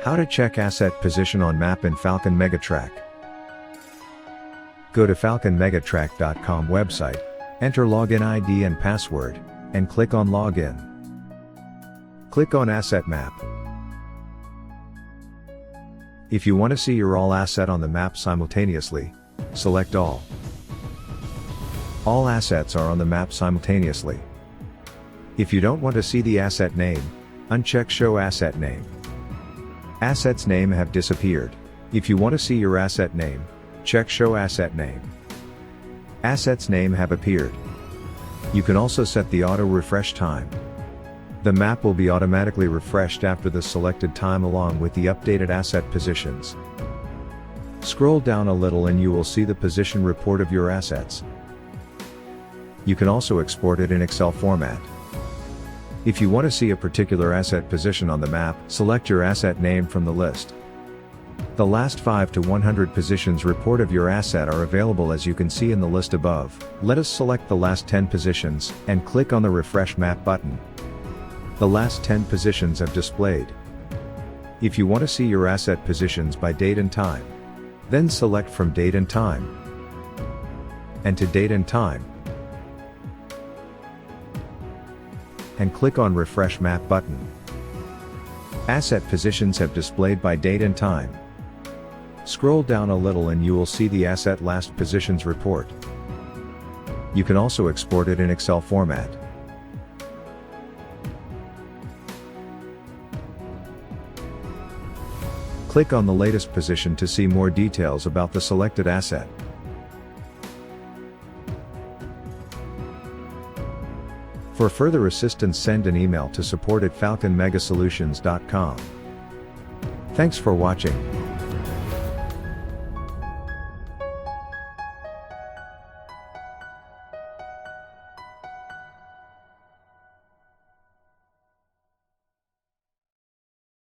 How to check asset position on map in Falcon Mega Track. Go to falconmegatrack.com website, enter login ID and password, and click on Login. Click on Asset Map. If you want to see your all asset on the map simultaneously, select All. All assets are on the map simultaneously. If you don't want to see the asset name, uncheck Show Asset Name. Assets name have disappeared. If you want to see your asset name, check Show Asset Name. Assets name have appeared. You can also set the auto refresh time. The map will be automatically refreshed after the selected time along with the updated asset positions. Scroll down a little and you will see the position report of your assets. You can also export it in Excel format. If you want to see a particular asset position on the map, select your asset name from the list. The last 5 to 100 positions report of your asset are available as you can see in the list above. Let us select the last 10 positions, and click on the Refresh Map button. The last 10 positions have displayed. If you want to see your asset positions by date and time, then select from Date and Time, and to Date and Time, and click on Refresh Map button. Asset positions have displayed by date and time. Scroll down a little and you will see the asset last positions report. You can also export it in Excel format. Click on the latest position to see more details about the selected asset. For further assistance, send an email to support@falconmegasolutions.com. Thanks for watching.